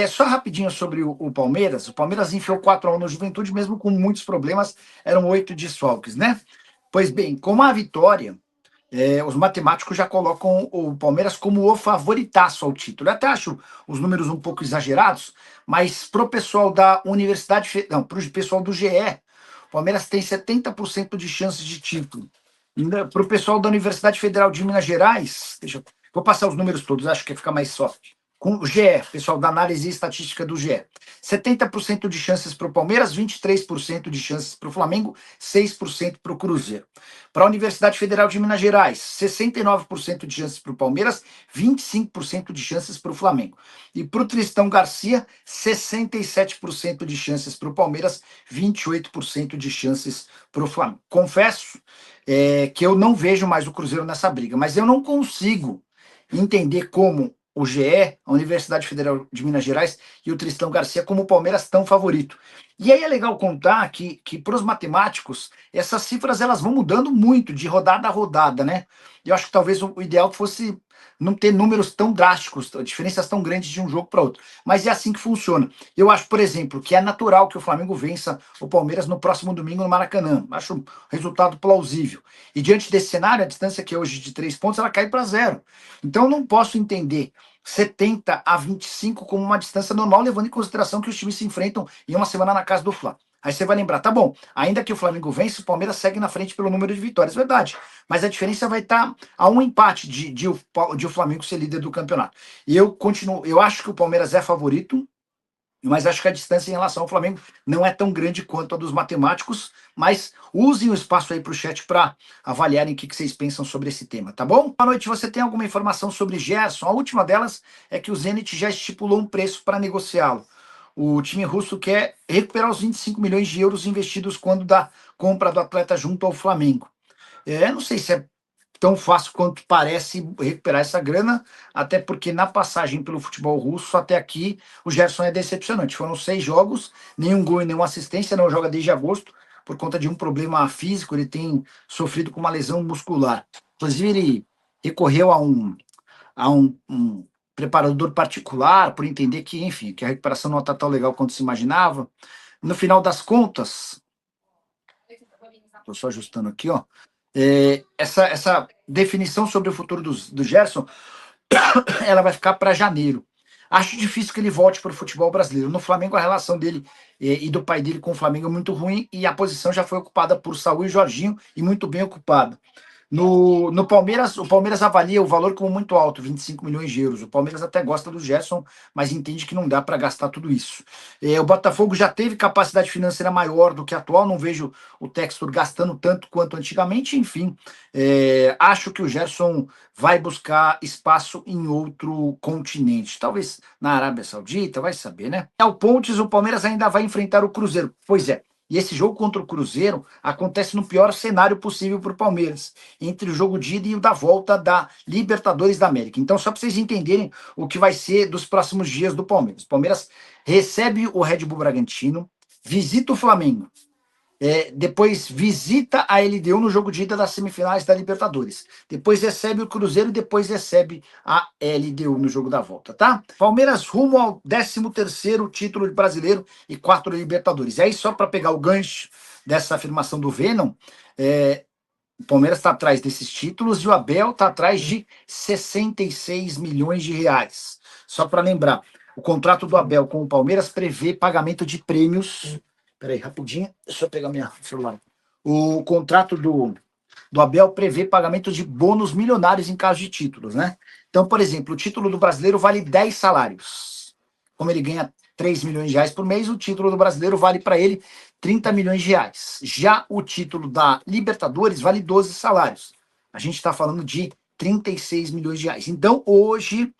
Só rapidinho sobre o Palmeiras. O Palmeiras enfiou 4-1 no Juventude, mesmo com muitos problemas, eram 8 desfalques, né? Pois bem, com a vitória, os matemáticos já colocam o Palmeiras como o favoritaço ao título. Eu até acho os números um pouco exagerados, mas para o pessoal da Universidade, não, para o pessoal do GE, o Palmeiras tem 70% de chances de título. Para o pessoal da Universidade Federal de Minas Gerais, vou passar os números todos, acho que fica mais soft. Com o GE, pessoal da análise e estatística do GE. 70% de chances para o Palmeiras, 23% de chances para o Flamengo, 6% para o Cruzeiro. Para a Universidade Federal de Minas Gerais, 69% de chances para o Palmeiras, 25% de chances para o Flamengo. E para o Tristão Garcia, 67% de chances para o Palmeiras, 28% de chances para o Flamengo. Confesso que eu não vejo mais o Cruzeiro nessa briga, mas eu não consigo entender como o GE, a Universidade Federal de Minas Gerais e o Tristão Garcia como o Palmeiras tão favorito. E aí é legal contar que para os matemáticos, essas cifras elas vão mudando muito de rodada a rodada, né? Eu acho que talvez o ideal fosse não ter números tão drásticos, diferenças tão grandes de um jogo para outro. Mas é assim que funciona. Eu acho, por exemplo, que é natural que o Flamengo vença o Palmeiras no próximo domingo no Maracanã. Acho um resultado plausível. E diante desse cenário, a distância que é hoje de 3 pontos, ela cai para 0. Então eu não posso entender 70-25 como uma distância normal, levando em consideração que os times se enfrentam em uma semana na casa do Fla. Aí você vai lembrar, tá bom, ainda que o Flamengo vence, o Palmeiras segue na frente pelo número de vitórias, verdade. Mas a diferença vai estar a um empate de o Flamengo ser líder do campeonato. E eu acho que o Palmeiras é favorito, mas acho que a distância em relação ao Flamengo não é tão grande quanto a dos matemáticos, mas usem o espaço aí para o chat para avaliarem o que vocês pensam sobre esse tema, tá bom? Boa noite, você tem alguma informação sobre Gerson? A última delas é que o Zenit já estipulou um preço para negociá-lo. O time russo quer recuperar os 25 milhões de euros investidos quando da compra do atleta junto ao Flamengo. Não sei se é tão fácil quanto parece recuperar essa grana, até porque na passagem pelo futebol russo até aqui o Gerson é decepcionante. Foram 6 jogos, nenhum gol e nenhuma assistência, não joga desde agosto por conta de um problema físico, ele tem sofrido com uma lesão muscular. Inclusive ele recorreu a um preparador particular por entender que, enfim, que a recuperação não está tão legal quanto se imaginava. No final das contas, estou só ajustando aqui, ó. Essa definição sobre o futuro do Gerson, ela vai ficar para janeiro. Acho difícil que ele volte para o futebol brasileiro. No Flamengo, a relação dele e do pai dele com o Flamengo é muito ruim e a posição já foi ocupada por Saúl e Jorginho e muito bem ocupada. No Palmeiras, o Palmeiras avalia o valor como muito alto, 25 milhões de euros. O Palmeiras até gosta do Gerson, mas entende que não dá para gastar tudo isso. O Botafogo já teve capacidade financeira maior do que a atual, não vejo o Textor gastando tanto quanto antigamente, enfim. Acho que o Gerson vai buscar espaço em outro continente, talvez na Arábia Saudita, vai saber, né? Ao Pontes, o Palmeiras ainda vai enfrentar o Cruzeiro. Pois é. E esse jogo contra o Cruzeiro acontece no pior cenário possível para o Palmeiras, entre o jogo de ida e o da volta da Libertadores da América. Então, só para vocês entenderem o que vai ser dos próximos dias do Palmeiras. O Palmeiras recebe o Red Bull Bragantino, visita o Flamengo, depois visita a LDU no jogo de ida das semifinais da Libertadores. Depois recebe o Cruzeiro e depois recebe a LDU no jogo da volta, tá? Palmeiras rumo ao 13º título de brasileiro e 4 Libertadores. E aí, só para pegar o gancho dessa afirmação do Venom, o Palmeiras está atrás desses títulos e o Abel está atrás de 66 milhões de reais. Só para lembrar, o contrato do Abel com o Palmeiras prevê pagamento de prêmios. Peraí, rapidinho, deixa eu pegar minha celular. O contrato do Abel prevê pagamento de bônus milionários em caso de títulos, né? Então, por exemplo, o título do brasileiro vale 10 salários. Como ele ganha 3 milhões de reais por mês, o título do brasileiro vale para ele 30 milhões de reais. Já o título da Libertadores vale 12 salários. A gente está falando de 36 milhões de reais. Então, hoje,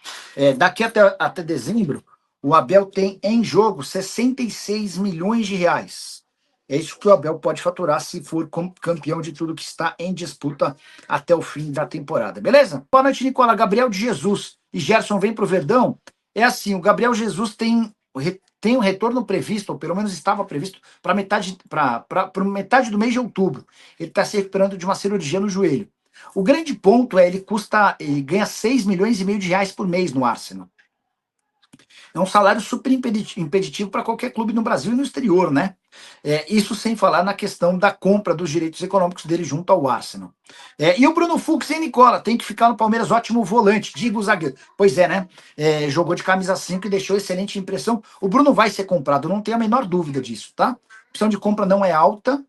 daqui até dezembro, o Abel tem em jogo 66 milhões de reais. É isso que o Abel pode faturar se for campeão de tudo que está em disputa até o fim da temporada. Beleza? Boa noite, Nicola. Gabriel de Jesus e Gerson vem para o Verdão. É assim, o Gabriel Jesus tem um retorno previsto, ou pelo menos estava previsto, para metade do mês de outubro. Ele está se recuperando de uma cirurgia no joelho. O grande ponto é ele ganha 6 milhões e meio de reais por mês no Arsenal. É um salário super impeditivo para qualquer clube no Brasil e no exterior, né? Isso sem falar na questão da compra dos direitos econômicos dele junto ao Arsenal. E o Bruno Fux, hein, Nicola? Tem que ficar no Palmeiras, ótimo volante, diga o zagueiro. Pois é, né? Jogou de camisa 5 e deixou excelente impressão. O Bruno vai ser comprado, não tenho a menor dúvida disso, tá? A opção de compra não é alta.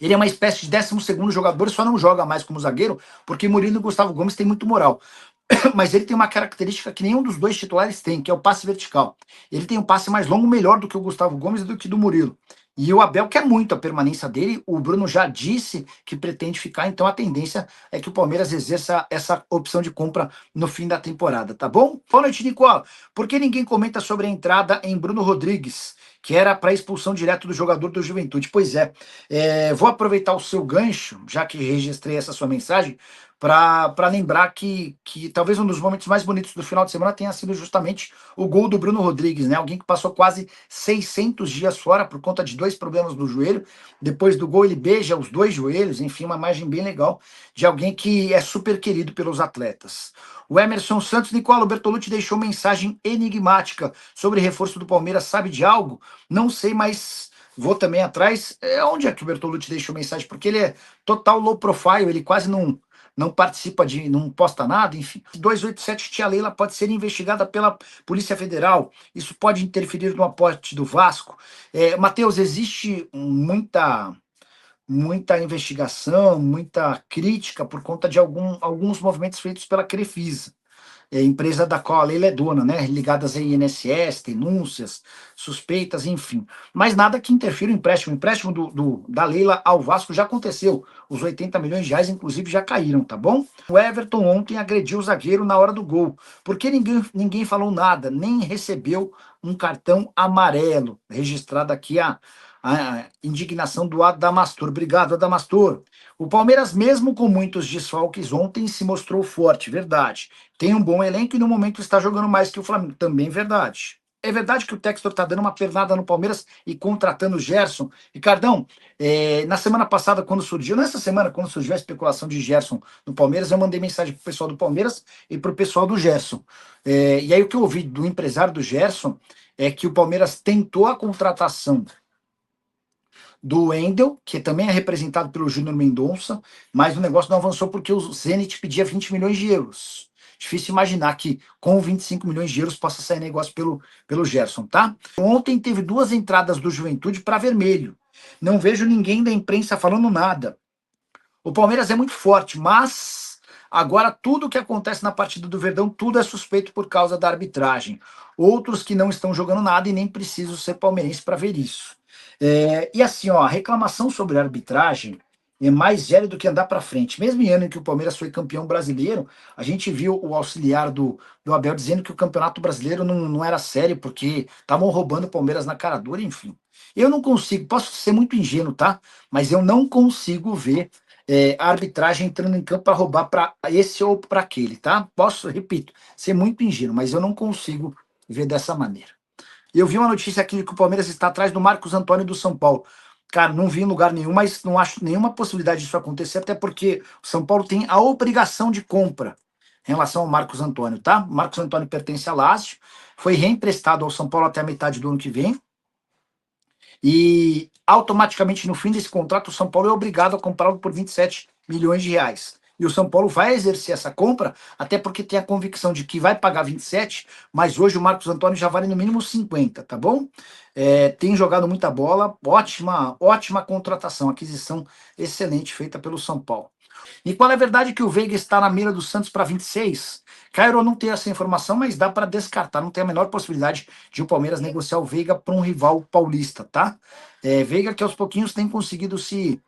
Ele é uma espécie de 12º jogador, só não joga mais como zagueiro, porque Murilo e Gustavo Gomes têm muito moral. Mas ele tem uma característica que nenhum dos dois titulares tem, que é o passe vertical. Ele tem um passe mais longo, melhor do que o Gustavo Gomes e do que do Murilo. E o Abel quer muito a permanência dele, o Bruno já disse que pretende ficar, então a tendência é que o Palmeiras exerça essa opção de compra no fim da temporada, tá bom? Boa noite, Nicola. Por que ninguém comenta sobre a entrada em Bruno Rodrigues, que era para expulsão direto do jogador do Juventude? Pois vou aproveitar o seu gancho, já que registrei essa sua mensagem, para lembrar que talvez um dos momentos mais bonitos do final de semana tenha sido justamente o gol do Bruno Rodrigues, né? Alguém que passou quase 600 dias fora por conta de 2 problemas no joelho. Depois do gol, ele beija os 2 joelhos, enfim, uma imagem bem legal de alguém que é super querido pelos atletas. O Emerson Santos, Nicola, o Bertolucci deixou mensagem enigmática sobre reforço do Palmeiras. Sabe de algo? Não sei, mas vou também atrás. Onde é que o Bertolucci deixou mensagem? Porque ele é total low profile, ele quase não participa não posta nada, enfim. 287 Tia Leila pode ser investigada pela Polícia Federal. Isso pode interferir no aporte do Vasco. Matheus, existe muita investigação, muita crítica por conta de alguns movimentos feitos pela Crefisa, empresa da qual a Leila é dona, né? Ligadas a INSS, denúncias, suspeitas, enfim. Mas nada que interfira o empréstimo. O empréstimo da Leila ao Vasco já aconteceu. Os 80 milhões de reais, inclusive, já caíram, tá bom? O Everton ontem agrediu o zagueiro na hora do gol. Porque ninguém falou nada, nem recebeu um cartão amarelo. Registrado aqui a indignação do Adamastor. Obrigado, Adamastor. O Palmeiras, mesmo com muitos desfalques, ontem se mostrou forte, verdade. Tem um bom elenco e no momento está jogando mais que o Flamengo, também verdade. É verdade que o Textor está dando uma pernada no Palmeiras e contratando o Gerson. Ricardão, na semana passada, nessa semana, quando surgiu a especulação de Gerson no Palmeiras, eu mandei mensagem para o pessoal do Palmeiras e para o pessoal do Gerson. E aí o que eu ouvi do empresário do Gerson é que o Palmeiras tentou a contratação do Wendel, que também é representado pelo Júnior Mendonça, mas o negócio não avançou porque o Zenit pedia 20 milhões de euros. Difícil imaginar que com 25 milhões de euros possa sair negócio pelo Gerson, tá? Ontem teve 2 entradas do Juventude para vermelho. Não vejo ninguém da imprensa falando nada. O Palmeiras é muito forte, mas agora tudo que acontece na partida do Verdão, tudo é suspeito por causa da arbitragem. Outros que não estão jogando nada e nem precisam ser palmeirense para ver isso. E assim, ó, a reclamação sobre a arbitragem é mais séria do que andar para frente. Mesmo em ano em que o Palmeiras foi campeão brasileiro, a gente viu o auxiliar do Abel dizendo que o Campeonato Brasileiro não era sério, porque estavam roubando o Palmeiras na cara dura, enfim. Eu não consigo, posso ser muito ingênuo, tá? Mas eu não consigo ver a arbitragem entrando em campo para roubar para esse ou para aquele, tá? Posso, repito, ser muito ingênuo, mas eu não consigo ver dessa maneira. Eu vi uma notícia aqui que o Palmeiras está atrás do Marcos Antônio do São Paulo. Cara, não vi em lugar nenhum, mas não acho nenhuma possibilidade disso acontecer, até porque o São Paulo tem a obrigação de compra em relação ao Marcos Antônio, tá? O Marcos Antônio pertence a Lazio, foi reemprestado ao São Paulo até a metade do ano que vem, e automaticamente no fim desse contrato o São Paulo é obrigado a comprá-lo por 27 milhões de reais. E o São Paulo vai exercer essa compra, até porque tem a convicção de que vai pagar 27, mas hoje o Marcos Antônio já vale no mínimo 50, tá bom? Tem jogado muita bola, ótima contratação, aquisição excelente feita pelo São Paulo. E qual é a verdade que o Veiga está na mira do Santos para 26? Cairo não tem essa informação, mas dá para descartar. Não tem a menor possibilidade de o Palmeiras negociar o Veiga para um rival paulista, tá? Veiga que aos pouquinhos tem conseguido se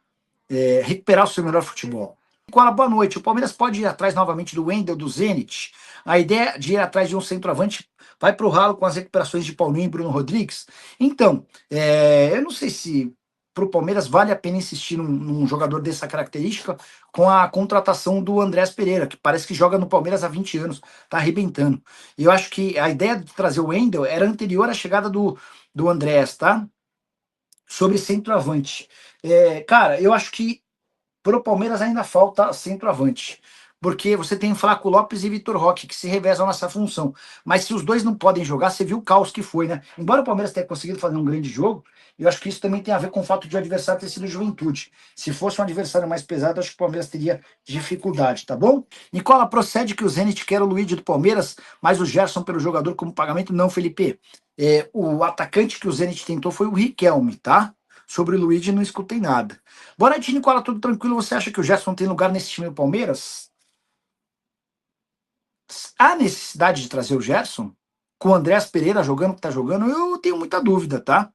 recuperar o seu melhor futebol. Nicola, boa noite. O Palmeiras pode ir atrás novamente do Wendel, do Zenit. A ideia de ir atrás de um centroavante vai para o ralo com as recuperações de Paulinho e Bruno Rodrigues. Então, eu não sei se para o Palmeiras vale a pena insistir num jogador dessa característica com a contratação do Andrés Pereira, que parece que joga no Palmeiras há 20 anos, tá arrebentando. E eu acho que a ideia de trazer o Wendel era anterior à chegada do Andrés, tá? Sobre centroavante. Cara, eu acho que para o Palmeiras ainda falta centroavante. porque você tem Flaco Lopes e Vitor Roque, que se revezam nessa função. Mas se os dois não podem jogar, você viu o caos que foi, né? Embora o Palmeiras tenha conseguido fazer um grande jogo, eu acho que isso também tem a ver com o fato de o adversário ter sido Juventude. Se fosse um adversário mais pesado, acho que o Palmeiras teria dificuldade, tá bom? Nicola, procede que o Zenit quer o Luigi do Palmeiras, mas o Gerson pelo jogador como pagamento? Não, Felipe. O atacante que o Zenit tentou foi o Riquelme, tá? Sobre o Luigi não escutei nada. Boa noite, Nicola, tudo tranquilo? Você acha que o Gerson tem lugar nesse time do Palmeiras? Há necessidade de trazer o Gerson? Com o Andréas Pereira jogando o que tá jogando, eu tenho muita dúvida, tá?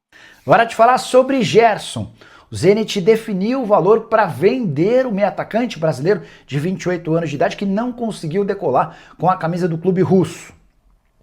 Agora te falar sobre Gerson. O Zenit definiu o valor para vender o meio atacante brasileiro de 28 anos de idade que não conseguiu decolar com a camisa do clube russo.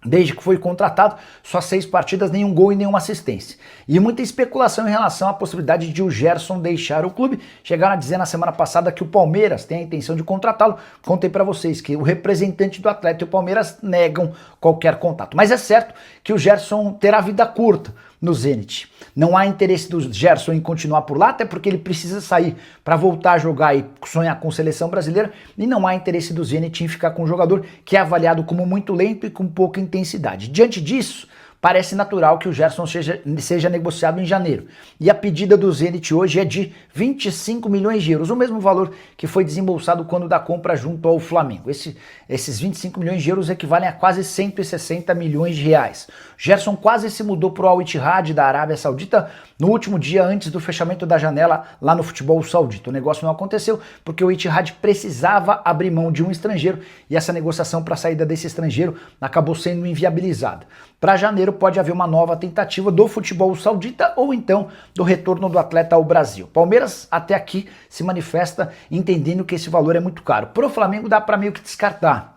Desde que foi contratado, só 6 partidas, nenhum gol e nenhuma assistência. E muita especulação em relação à possibilidade de o Gerson deixar o clube. Chegaram a dizer na semana passada que o Palmeiras tem a intenção de contratá-lo. Contei para vocês que o representante do atleta e o Palmeiras negam qualquer contato. Mas é certo que o Gerson terá vida curta no Zenit. Não há interesse do Gerson em continuar por lá, até porque ele precisa sair para voltar a jogar e sonhar com seleção brasileira, e não há interesse do Zenit em ficar com um jogador que é avaliado como muito lento e com pouca intensidade. Diante disso, parece natural que o Gerson seja negociado em janeiro. E a pedida do Zenit hoje é de 25 milhões de euros, o mesmo valor que foi desembolsado quando da compra junto ao Flamengo. Esses 25 milhões de euros equivalem a quase 160 milhões de reais. Gerson quase se mudou para o Al Ittihad da Arábia Saudita no último dia antes do fechamento da janela lá no futebol saudita. O negócio não aconteceu porque o Ittihad precisava abrir mão de um estrangeiro e essa negociação para a saída desse estrangeiro acabou sendo inviabilizada. Para janeiro pode haver uma nova tentativa do futebol saudita ou então do retorno do atleta ao Brasil. Palmeiras até aqui se manifesta entendendo que esse valor é muito caro. Pro Flamengo dá para meio que descartar.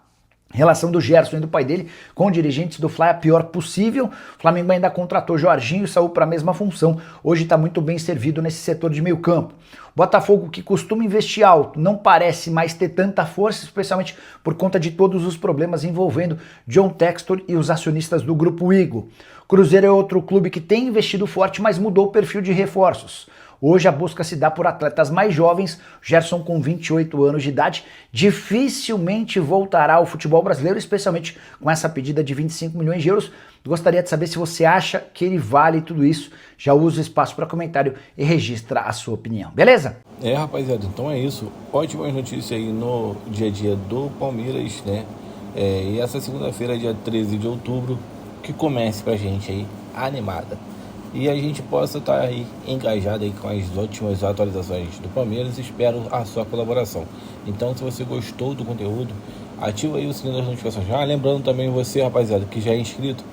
A relação do Gerson e do pai dele com dirigentes do Fly é a pior possível. O Flamengo ainda contratou Jorginho e saiu para a mesma função. Hoje está muito bem servido nesse setor de meio campo. Botafogo, que costuma investir alto, não parece mais ter tanta força, especialmente por conta de todos os problemas envolvendo John Textor e os acionistas do Grupo Eagle. Cruzeiro é outro clube que tem investido forte, mas mudou o perfil de reforços. Hoje a busca se dá por atletas mais jovens. Gerson, com 28 anos de idade, dificilmente voltará ao futebol brasileiro, especialmente com essa pedida de 25 milhões de euros. Gostaria de saber se você acha que ele vale tudo isso. Já usa o espaço para comentário e registra a sua opinião, beleza? Rapaziada, então é isso. Ótimas notícias aí no dia a dia do Palmeiras, né? E essa segunda-feira, dia 13 de outubro, que comece pra gente aí animada. E a gente possa estar aí engajado aí com as ótimas atualizações do Palmeiras. Espero a sua colaboração. Então, se você gostou do conteúdo, ativa aí o sininho das notificações. Lembrando também você, rapaziada, que já é inscrito,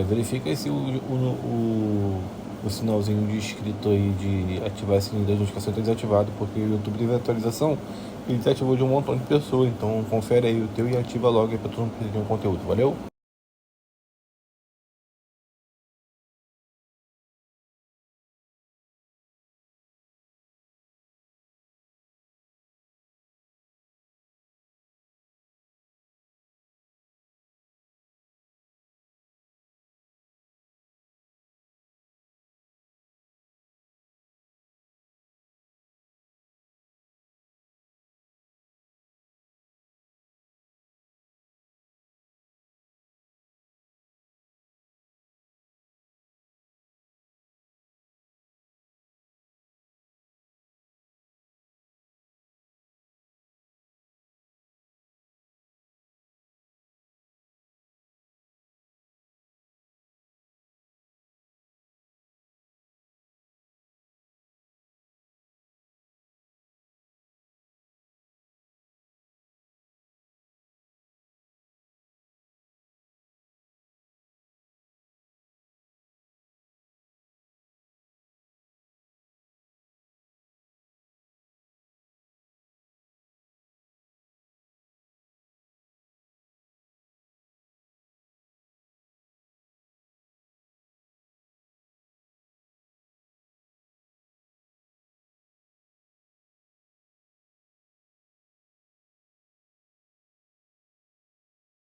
verifica se o sinalzinho de inscrito aí, de ativar esse sininho das notificações está desativado, porque o YouTube teve atualização e desativou de um montão de pessoas. Então confere aí o teu e ativa logo aí para todo mundo pedir um conteúdo. Valeu?